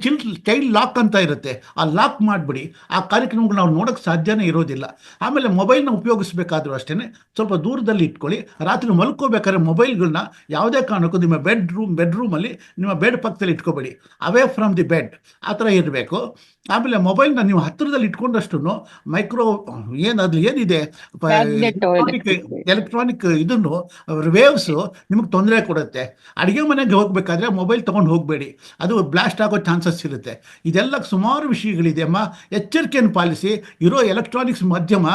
ಚೈಲ್ಡ್ ಲಾಕ್ ಅಂತ ಇರುತ್ತೆ, ಆ ಲಾಕ್ ಮಾಡಿಬಿಡಿ. ಆ ಕಾರ್ಯಕ್ರಮಗಳು ನಾವು ನೋಡೋಕ್ಕೆ ಸಾಧ್ಯನೇ ಇರೋದಿಲ್ಲ. ಆಮೇಲೆ ಮೊಬೈಲ್ನ ಉಪಯೋಗಿಸ್ಬೇಕಾದ್ರೂ ಅಷ್ಟೇ ಸ್ವಲ್ಪ ದೂರದಲ್ಲಿ ಇಟ್ಕೊಳ್ಳಿ. ರಾತ್ರಿ ಮಲ್ಕೋಬೇಕಾದ್ರೆ ಮೊಬೈಲ್ಗಳನ್ನ ಯಾವುದೇ ಕಾರಣಕ್ಕೂ ನಿಮ್ಮ ಬೆಡ್ರೂಮಲ್ಲಿ ನಿಮ್ಮ ಬೆಡ್ ಪಕ್ಕದಲ್ಲಿ ಇಟ್ಕೋಬೇಡಿ, ಅವೇ ಫ್ರಮ್ ದಿ ಬೆಡ್ ಆ ಥರ ಇರಬೇಕು. ಆಮೇಲೆ ಮೊಬೈಲ್ನ ನೀವು ಹತ್ತಿರದಲ್ಲಿ ಇಟ್ಕೊಂಡಷ್ಟು ಮೈಕ್ರೋ ಏನಿದೆ ಎಲೆಕ್ಟ್ರಾನಿಕ್ ಇದನ್ನು ವೇವ್ಸು ನಿಮಗೆ ತೊಂದರೆ ಕೊಡುತ್ತೆ. ಅಡುಗೆ ಮನೆಗೆ ಹೋಗಬೇಕಾದ್ರೆ ಮೊಬೈಲ್ ತೊಗೊಂಡು ಹೋಗಬೇಡಿ, ಅದು ಬ್ಲಾಸ್ಟ್ ಆಗೋ ಚಾನ್ಸಸ್ ಇರುತ್ತೆ. ಇದೆಲ್ಲ ಸುಮಾರು ವಿಷಯಗಳಿದೆ ಅಮ್ಮ, ಎಚ್ಚರಿಕೆಯನ್ನು ಪಾಲಿಸಿ. ಇರೋ ಎಲೆಕ್ಟ್ರಾನಿಕ್ಸ್ ಮಾಧ್ಯಮ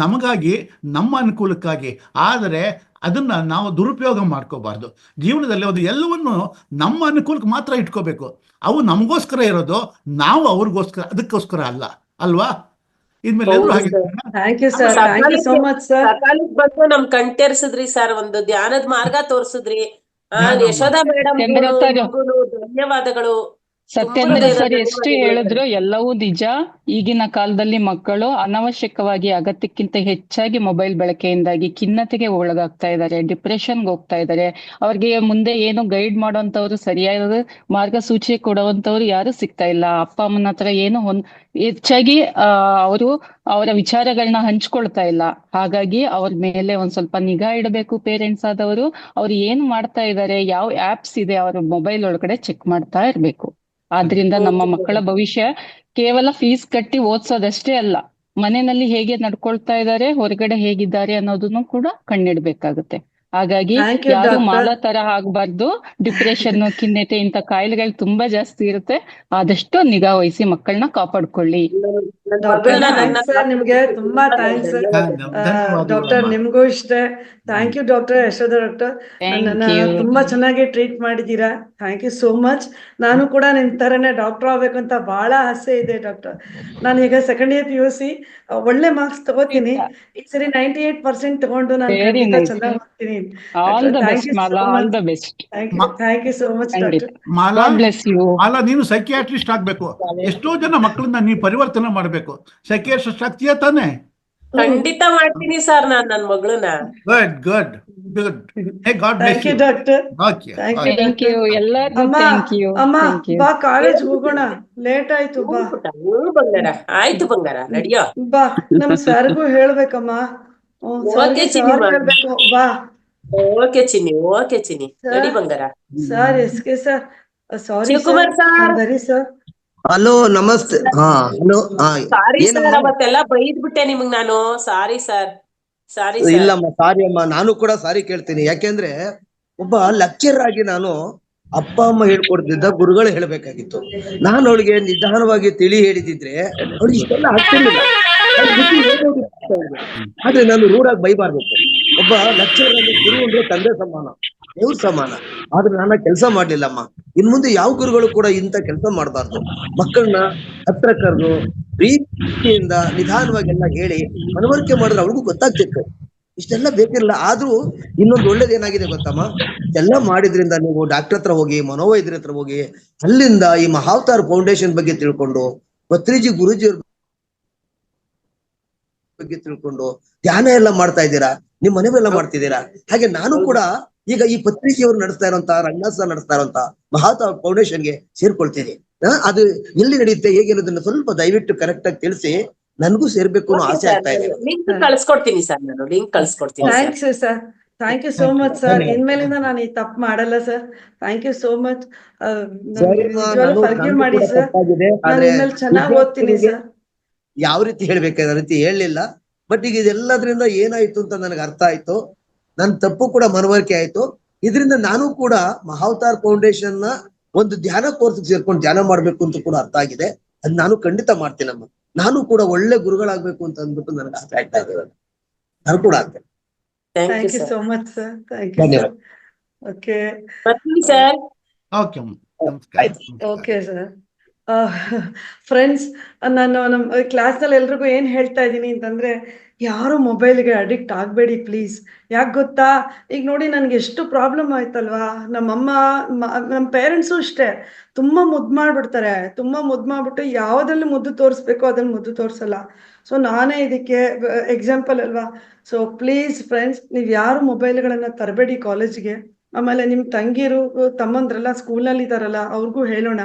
ನಮಗಾಗಿ, ನಮ್ಮ ಅನುಕೂಲಕ್ಕಾಗಿ, ಆದರೆ ಅದನ್ನು ನಾವು ದುರುಪಯೋಗ ಮಾಡ್ಕೋಬಾರ್ದು. ಜೀವನದಲ್ಲಿ ಅದು ಎಲ್ಲವನ್ನು ನಮ್ಮ ಅನುಕೂಲಕ್ಕೆ ಮಾತ್ರ ಇಟ್ಕೋಬೇಕು. ಅವು ನಮಗೋಸ್ಕರ ಇರೋದು, ನಾವು ಅವ್ರಿಗೋಸ್ಕರ, ಅದಕ್ಕೋಸ್ಕರ ಅಲ್ಲ ಅಲ್ವಾ? ಇನ್ಮೇಲೆ ಎಲ್ಲರೂ ಹಾಗೆ. Thank you sir, thank you so much sir. ಸಕಾಲಕ್ಕೆ ಬಂದು ನಮ್ ಕಣ್ತೇರ್ಸಿದ್ರಿ ಸರ್, ಒಂದು ಧ್ಯಾನದ ಮಾರ್ಗ ತೋರ್ಸಿದ್ರಿ. ಯಶೋದಾ ಮೇಡಮ್ ಧನ್ಯವಾದಗಳು. ಸತ್ಯೇಂದ್ರ ಸರ್ ಎಷ್ಟು ಹೇಳಿದ್ರು ಎಲ್ಲವೂ ನಿಜ. ಈಗಿನ ಕಾಲದಲ್ಲಿ ಮಕ್ಕಳು ಅನವಶ್ಯಕವಾಗಿ ಅಗತ್ಯಕ್ಕಿಂತ ಹೆಚ್ಚಾಗಿ ಮೊಬೈಲ್ ಬಳಕೆಯಿಂದಾಗಿ ಖಿನ್ನತೆಗೆ ಒಳಗಾಗ್ತಾ ಇದ್ದಾರೆ, ಡಿಪ್ರೆಷನ್ಗೆ ಹೋಗ್ತಾ ಇದ್ದಾರೆ. ಅವ್ರಿಗೆ ಮುಂದೆ ಏನು ಗೈಡ್ ಮಾಡೋಂಥವ್ರು, ಸರಿಯಾದ ಮಾರ್ಗಸೂಚಿ ಕೊಡುವಂಥವ್ರು ಯಾರು ಸಿಗ್ತಾ ಇಲ್ಲ. ಅಪ್ಪ ಅಮ್ಮನ ಹತ್ರ ಏನು ಹೆಚ್ಚಾಗಿ ಅವರು ಅವರ ವಿಚಾರಗಳನ್ನ ಹಂಚ್ಕೊಳ್ತಾ ಇಲ್ಲ. ಹಾಗಾಗಿ ಅವ್ರ ಮೇಲೆ ಒಂದ್ ಸ್ವಲ್ಪ ನಿಗಾ ಇಡಬೇಕು ಪೇರೆಂಟ್ಸ್ ಆದವರು. ಅವ್ರು ಏನು ಮಾಡ್ತಾ ಇದ್ದಾರೆ, ಯಾವ ಆಪ್ಸ್ ಇದೆ ಅವ್ರ ಮೊಬೈಲ್ ಒಳಗಡೆ ಚೆಕ್ ಮಾಡ್ತಾ ಇರ್ಬೇಕು. ಆದ್ರಿಂದ ನಮ್ಮ ಮಕ್ಕಳ ಭವಿಷ್ಯ ಕೇವಲ ಫೀಸ್ ಕಟ್ಟಿ ಓದ್ಸೋದಷ್ಟೇ ಅಲ್ಲ, ಮನೆಯಲ್ಲಿ ಹೇಗೆ ನಡ್ಕೊಳ್ತಾ ಇದ್ದಾರೆ, ಹೊರಗಡೆ ಹೇಗಿದ್ದಾರೆ ಅನ್ನೋದನ್ನು ಕೂಡ ಕಣ್ಣಿಡ್ಬೇಕಾಗುತ್ತೆ. ಹಾಗಾಗಿ ಯಾರು ಮಾಡೋ ತರ ಆಗ್ಬಾರ್ದು. ಡಿಪ್ರೆಷನ್, ಖಿನ್ನತೆ ಇಂತ ಕಾಯಿಲೆಗಳು ತುಂಬಾ ಜಾಸ್ತಿ ಇರುತ್ತೆ. ಆದಷ್ಟು ನಿಗಾ ವಹಿಸಿ ಮಕ್ಕಳನ್ನ ಕಾಪಾಡ್ಕೊಳ್ಳಿ. ನಿಮ್ಗೆ ತುಂಬಾ ಥ್ಯಾಂಕ್ಸ್ ಡಾಕ್ಟರ್. ನಿಮ್ಗೂ ಇಷ್ಟೇ. Thank you doctor Yashoda doctor, ನನ್ನ ತುಂಬಾ ಚೆನ್ನಾಗಿ ಟ್ರೀಟ್ ಮಾಡಿದೀರಾ. Thank you so much. ನಾನು ಕೂಡ ನಿಮ್ ತರನೇ ಡಾಕ್ಟರ್ ಆಗ್ಬೇಕು ಅಂತ ಬಹಳ ಆಸೆ ಇದೆ ಡಾಕ್ಟರ್. ನಾನು ಈಗ ಸೆಕೆಂಡ್ ಇಯರ್ PUC ಒಳ್ಳೆ ಮಾರ್ಕ್ಸ್ ತಗೋತೀನಿ. ಈ ಸರಿ 98% ತಗೊಂಡು ನಾನು ಖಂಡಿತ ಚೆನ್ನಾಗಿ ಓದ್ತೀನಿ. Thank you so much doctor. Mala, ನೀನು ಸೈಕಿಯಾಟ್ರಿಸ್ಟ್ ಆಗ್ಬೇಕು. ಎಷ್ಟೋ ಜನ ಮಕ್ಕಳನ್ನ ನೀವು ಪರಿವರ್ತನೆ ಮಾಡ್ಬೇಕು. ಸೈಕಿಯಾಟ್ರಿಸ್ಟ್ ಆಗ್ತೀಯಾ ತಾನೆ? ಖಂಡಿತ ಮಾಡ್ತೀನಿ ಸರ್, ನಾನ್ ನನ್ ಮಗಳನ್ನ. Good good good. Hey God bless you doctor. Okay, thank you ಎಲ್ಲರಿಗೂ. Thank you. ಅಮ್ಮ ಬಾ, ಕಾಲೇಜ್ ಹೋಗೋಣ, ಲೇಟ್ ಆಯ್ತು. ಬಾ ಬಂಗಾರ. ಆಯ್ತು ಬಂಗಾರ, ನಡಿಯೋ. ಬಾ, ನಮ್ ಸರ್ಗೂ ಹೇಳ್ಬೇಕಮ್ಮ. ಹೇಳ್ಬೇಕು. ಬಾ. ಓಕೆ ಚಿನ್ನಿ, ಓಕೆ ಚಿನ್ನಿ, ನಡಿ ಬಂಗಾರ. ಸರ್ SK ಸರ್, ಸಾರಿ ಶಿವಕುಮಾರ್ ಸರ್. ಬರೀ ಸರ್. ಹಲೋ, ನಮಸ್ತೆ. ಹಲೋ. ಸಾರಿ ಸರ್, ಅವತ್ತೆಲ್ಲ ಬೈದ್ಬಿಟ್ಟೆ ನಿಮಗ್ ನಾನು. Sorry sir, sorry sir. ಇಲ್ಲಮ್ಮ, ಸಾರಿ ಅಮ್ಮ. ನಾನು ಕೂಡ ಸಾರಿ ಕೇಳ್ತೀನಿ. ಯಾಕೆಂದ್ರೆ ಒಬ್ಬ ಲೆಕ್ಚರ್ ಆಗಿ ನಾನು ಅಪ್ಪ ಅಮ್ಮ ಹೇಳ್ಕೊಡ್ತಿದ್ದ, ಗುರುಗಳು ಹೇಳ್ಬೇಕಾಗಿತ್ತು. ನಾನು ಅವಳಿಗೆ ನಿಧಾನವಾಗಿ ತಿಳಿ ಹೇಳಿದಿದ್ರೆ ಅವ್ರಿಗೆ ಇಷ್ಟೆಲ್ಲ ಆಗ್ತಿರ್ಲಿಲ್ಲ. ಆದ್ರೆ ನಾನು ರೂಢಾಗಿ ಬೈಬಾರ್ಬೇಕು. ಒಬ್ಬ ಲೆಕ್ಚರ್ ಆಗಿ ಗುರು ಅಂದ್ರೆ ತಂದೆ ಸಮಾನ, ದೇವ್ರ ಸಮಾನ. ಆದ್ರೆ ನಾನು ಕೆಲಸ ಮಾಡ್ಲಿಲ್ಲಮ್ಮ. ಇನ್ ಮುಂದೆ ಯಾವ ಗುರುಗಳು ಕೂಡ ಇಂಥ ಕೆಲಸ ಮಾಡಬಾರ್ದು. ಮಕ್ಕಳನ್ನ ಹತ್ರ ಕರೆದು ಪ್ರೀತಿಯಿಂದ ನಿಧಾನವಾಗೆಲ್ಲ ಹೇಳಿ ಮನವರಿಕೆ ಮಾಡಿದ್ರೆ ಅವ್ರಿಗೂ ಗೊತ್ತಾಗ್ತಿತ್ತು. ಇಷ್ಟೆಲ್ಲ ಬೇಕಿರಲ್ಲ. ಆದ್ರೂ ಇನ್ನೊಂದು ಒಳ್ಳೇದು ಏನಾಗಿದೆ ಗೊತ್ತಮ್ಮ, ಎಲ್ಲ ಮಾಡಿದ್ರಿಂದ ನೀವು ಡಾಕ್ಟರ್ ಹತ್ರ ಹೋಗಿ, ಮನೋವೈದ್ಯರ ಹತ್ರ ಹೋಗಿ, ಅಲ್ಲಿಂದ ಈ ಮಹಾವತಾರ್ ಫೌಂಡೇಶನ್ ಬಗ್ಗೆ ತಿಳ್ಕೊಂಡು, ಪತ್ರಿಜಿ ಗುರುಜಿಯವ್ರ ಬಗ್ಗೆ ತಿಳ್ಕೊಂಡು ಧ್ಯಾನ ಎಲ್ಲ ಮಾಡ್ತಾ ಇದ್ದೀರಾ, ನಿಮ್ ಮನೆಯಲ್ಲ ಮಾಡ್ತಿದ್ದೀರಾ. ಹಾಗೆ ನಾನು ಕೂಡ ಈಗ ಈ ಪತ್ರಿಕೆಯವರು ನಡೆಸ್ತಾ ಇರೋಂತ, ರಂಗನಾಥ್ ಸರ್ ನಡೆಸ್ತಾ ಇರೋಂತ ಮಹಾವತಾರ್ ಫೌಂಡೇಶನ್ಗೆ ಸೇರ್ಕೊಳ್ತೀನಿ. ಅದು ಎಲ್ಲಿ ನಡೆಯುತ್ತೆ, ಹೇಗೆ ಅನ್ನೋದನ್ನ ಸ್ವಲ್ಪ ದಯವಿಟ್ಟು ಕರೆಕ್ಟ್ ಆಗಿ ತಿಳಿಸಿ. ನನಗೂ ಸೇರ್ಬೇಕು ಅನ್ನೋ ಆಸೆ ಆಗ್ತಾ ಇದೆ. ಲಿಂಕ್ ಕಳ್ಸ್ಕೊಡ್ತೀನಿ ಸರ್, ನಾನು ಲಿಂಕ್ ಕಳ್ಸ್ಕೊಡ್ತೀನಿ. Thanks sir, thank you so much sir. ಇನ್ಮೇಲಿಂದ ನಾನು ಈ ತಪ್ಪು ಮಾಡಲ್ಲ sir. Thank you so much. Forgive ಮಾಡಿ ಸರ್. ನಾನು ಇನ್ಮೇಲೆ ಚೆನ್ನಾಗಿ ಓದ್ತೀನಿ ಸರ್. ಯಾವ ರೀತಿ ಹೇಳ್ಬೇಕಾದ ರೀತಿ ಹೇಳಲಿಲ್ಲ. ಬಟ್ ಈಗ ಇದೆಲ್ಲದ್ರಿಂದ ಏನಾಯ್ತು ಅಂತ ನನಗೆ ಅರ್ಥ ಆಯ್ತು. ನನ್ನ ತಪ್ಪು ಕೂಡ ಮನವರಿಕೆ ಆಯ್ತು. ಇದರಿಂದ ನಾನು ಕೂಡ ಮಹಾವತಾರ್ ಫೌಂಡೇಶನ್ ನ ಒಂದು ಧ್ಯಾನ ಕೋರ್ಸ್ ಸೇರ್ಕೊಂಡು ಧ್ಯಾನ ಮಾಡ್ಬೇಕು ಅಂತ ಕೂಡ ಅರ್ಥ ಆಗಿದೆ. ಅದ್ ನಾನು ಖಂಡಿತ ಮಾಡ್ತೀನಮ್ಮ. ನಾನು ಕೂಡ ಒಳ್ಳೆ ಗುರುಗಳಾಗ್ಬೇಕು ಅಂತ ಅಂದ್ಬಿಟ್ಟು ನನಗೆ ಆಸೆ ಆಗ್ತಾ ಇದೆ. ನಾನು ಕೂಡ ಆಗ್ತೇನೆ. Thank you so much sir. Thank you sir. Okay sir. Okay okay sir. Friends, ನಾನು ನಮ್ಮ ಕ್ಲಾಸ್ನಲ್ಲಿ ಎಲ್ರಿಗೂ ಏನು ಹೇಳ್ತಾ ಇದ್ದೀನಿ ಅಂತಂದರೆ, ಯಾರು ಮೊಬೈಲ್ಗೆ ಅಡಿಕ್ಟ್ ಆಗಬೇಡಿ ಪ್ಲೀಸ್. ಯಾಕೆ ಗೊತ್ತಾ, ಈಗ ನೋಡಿ ನನಗೆ ಎಷ್ಟು ಪ್ರಾಬ್ಲಮ್ ಆಯ್ತಲ್ವಾ. ನಮ್ಮಮ್ಮ ನಮ್ಮ ಪೇರೆಂಟ್ಸು ಅಷ್ಟೇ, ತುಂಬ ಮುದ್ದು ಮಾಡಿಬಿಡ್ತಾರೆ. ತುಂಬ ಮುದ್ದು ಮಾಡಿಬಿಟ್ಟು ಯಾವುದ್ರಲ್ಲಿ ಮುದ್ದು ತೋರಿಸ್ಬೇಕೋ ಅದ್ರಲ್ಲಿ ಮುದ್ದು ತೋರಿಸಲ್ಲ. ಸೊ ನಾನೇ ಇದಕ್ಕೆ ಎಕ್ಸಾಂಪಲ್ ಅಲ್ವಾ. ಸೊ ಪ್ಲೀಸ್ ಫ್ರೆಂಡ್ಸ್, ನೀವು ಯಾರು ಮೊಬೈಲ್ಗಳನ್ನು ತರಬೇಡಿ ಕಾಲೇಜಿಗೆ. ಆಮೇಲೆ ನಿಮ್ಮ ತಂಗಿರು ತಮ್ಮಂದ್ರೆಲ್ಲ ಸ್ಕೂಲ್ನಲ್ಲಿ ಇದ್ದಾರಲ್ಲ, ಅವ್ರಿಗೂ ಹೇಳೋಣ.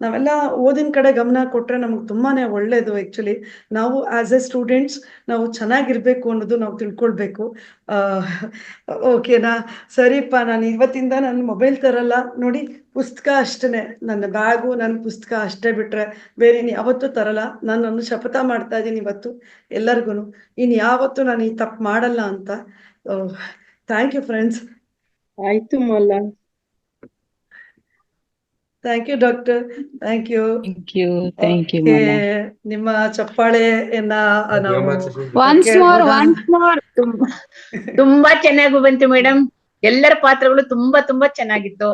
ನಾವೆಲ್ಲ ಓದಿನ ಕಡೆ ಗಮನ ಕೊಟ್ಟರೆ ನಮಗೆ ತುಂಬಾ ಒಳ್ಳೆಯದು. ಆ್ಯಕ್ಚುಲಿ ನಾವು ಆ್ಯಸ್ ಎ ಸ್ಟೂಡೆಂಟ್ಸ್ ನಾವು ಚೆನ್ನಾಗಿರಬೇಕು ಅನ್ನೋದು ನಾವು ತಿಳ್ಕೊಳ್ಬೇಕು. ಓಕೆನಾ? ಸರಿಪ್ಪ, ನಾನು ಇವತ್ತಿಂದ ನಾನು ಮೊಬೈಲ್ ತರಲ್ಲ. ನೋಡಿ, ಪುಸ್ತಕ ಅಷ್ಟೇ, ನನ್ನ ಬ್ಯಾಗು ನನ್ನ ಪುಸ್ತಕ ಅಷ್ಟೇ ಬಿಟ್ಟರೆ ಬೇರೆ ಯಾವತ್ತೂ ತರಲ್ಲ. ನಾನು ಶಪಥ ಮಾಡ್ತಾ ಇದ್ದೀನಿ ಇವತ್ತು ಎಲ್ಲರಿಗೂ, ಇನ್ನು ಯಾವತ್ತೂ ನಾನು ಈ ತಪ್ಪು ಮಾಡಲ್ಲ ಅಂತ. Thank you friends. ಆಯ್ತು ಮಲ್ಲ. Thank you doctor, thank you. Thank you okay, ನಿಮ್ಮ ಚಪ್ಪಾಳೆಯನ್ನ ನಾವು ಒನ್ಸ್ ಕೇಳ್ಬೋದಾ? ಮೋರ್ ತುಂಬಾ ಚೆನ್ನಾಗಿ ಬಂತು ಮೇಡಮ್. ಎಲ್ಲರ ಪಾತ್ರಗಳು ತುಂಬಾ ಚೆನ್ನಾಗಿತ್ತು.